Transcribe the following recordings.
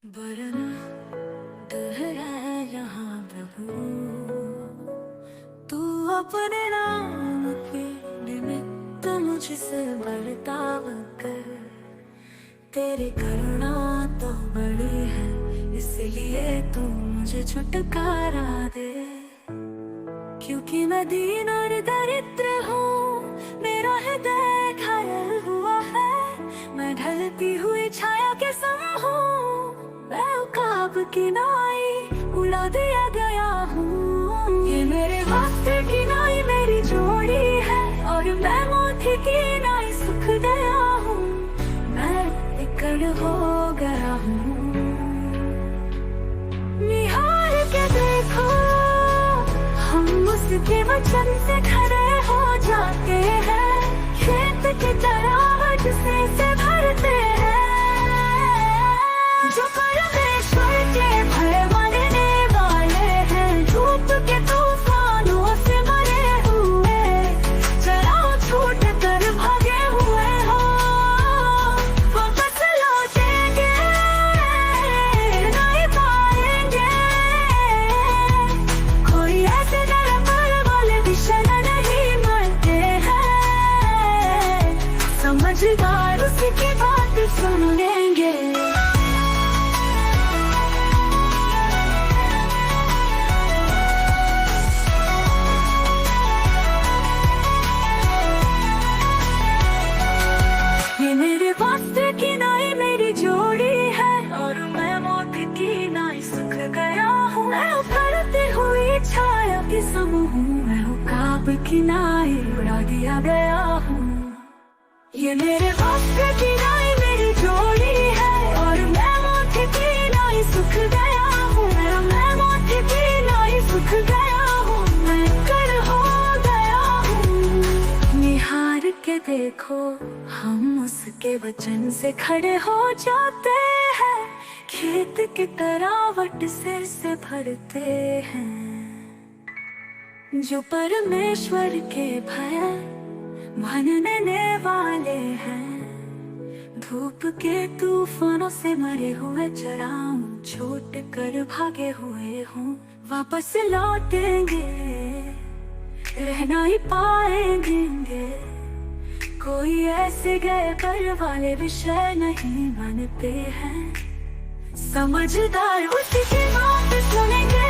वरना ठहरा यहाँ प्रभु, तू अपने नाम के निमित्त मुझसे बर्ताव कर। तेरी करुणा तो बड़ी है, इसलिए तू मुझे छुटकारा दे। क्योंकि मैं दीन और दरिद्र हूँ, मेरा हृदय घायल हुआ है। मैं ढलती हुई छाया के सम हूँ, मैं उकाब की नाई उड़ा दिया गया हूँ। ये मेरे वास्ते की नाई मेरी जोड़ी है, और मैं मोती की नाई सूख गया हूँ। मैं इकड़ हो गया हूँ। निहार के देखो, हम उसके वचन से खड़े हो जाते हैं। खेत की तरह जिसे भरते हैं, जो परमेश्वर के भय मानने वाले हैं। धूप के तूफानों से मरे हुए, चलाओ छूट कर भागे हुए हो, वापस लौटेंगे नहीं पाएंगे। कोई ऐसे दरबार वाले विषय नहीं मरते हैं, समझदार उसकी बात सुन लेंगे। ये मेरे वास्ते की नाई मेरी जोड़ी है, और मैं मौत की नाई सूख गया हूँ। मैं उभरती हुई छाया की समूह हूँ, मैं उकाब की नाई उड़ा दिया गया हूँ। ये मेरे वास्ते की नाई मेरी जोड़ी है, और मैं मौत की नाई सूख गया हूँ। मैं मौत की नाई सूख गया हूँ, मैं कड़ हो गया हूँ। निहार के देखो, हम उसके वचन से खड़े हो जाते हैं। खेत की तरावट से भरते हैं, जो परमेश्वर के भय मानने वाले हैं। धूप के तूफानों से मरे हुए, चराऊं छूट कर भागे हुए हूँ, वापस लौटेंगे रहना ही पाएंगे। कोई ऐसे गए पर वाले विषय नहीं मानते हैं, समझदार उसी की बात सुनेंगे।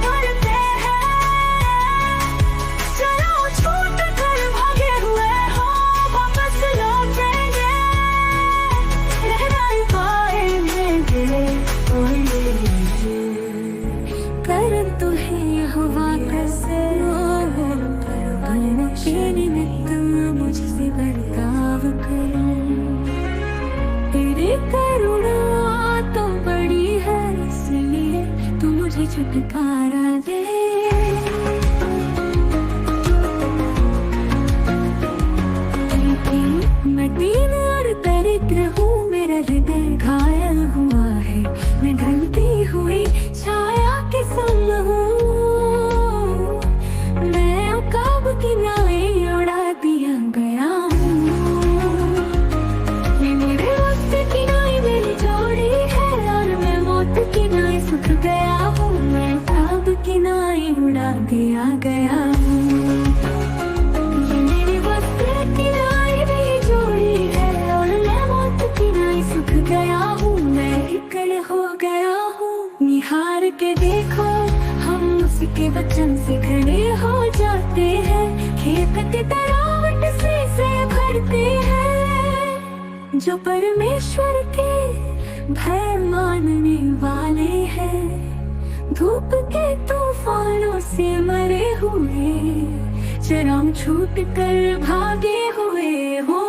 डरते हैं, चलो छूट कर भागे हुए हो, वापस लौटेंगे रहना ही पाएंगे। परंतु ही हुआ कैसे निमित्त मुझसे बर्ताव कर। तेरी करुणा तो बड़ी है, इसलिए तू मुझे छुटकारा दे। मैं दीन और दरिद्र हूँ, मेरा हृदय घायल हुआ है। मैं ढलती हुई छाया के संग हूँ, मैं उकाब की नाई उड़ा दिया गया हूँ। ये मेरे वास्ते की नाई मेरी जोड़ी है, और मैं मौत की नाई सूख गया हूँ। मैं उकाब की नाई उड़ा दिया गया हूँ। ये मेरे वास्ते की नाई मेरी जोड़ी है, और मैं मौत की नाई सूख गया हूँ। मैं इकड़ हो गया हूँ। निहार के देखो, हम उसके वचन से खड़े हो जाते हैं। खेत की तरावट से भरते हैं, जो परमेश्वर के भय मानने वाले हैं। धूप के तूफानों से मरे हुए, चराम छूट कर भागे हुए हो,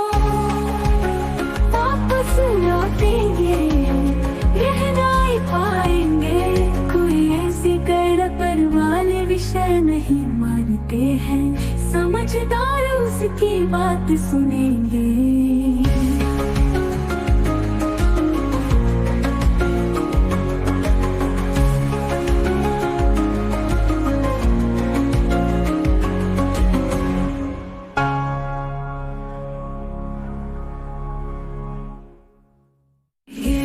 वापस लौटेंगे रहना ही पाएंगे। कोई ऐसी कड़ पर वाले विषय नहीं मानते हैं, समझदार उसकी बात सुनेंगे। ये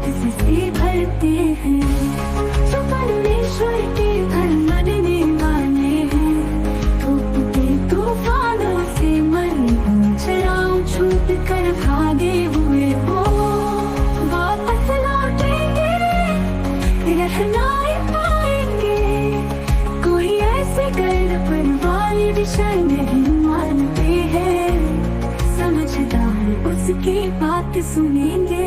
किसी से भरते हैं, जो परमेश्वर के घर मनने वाले हैं। धूप के तूफानों से मन चलाओ, छूट कर भागे हुए हो वापस लौटेंगे, रह नहीं पाएंगे। कोई ऐसे गर्द पर वाली विषय नहीं मानते हैं, समझदार उसकी बात सुनेंगे।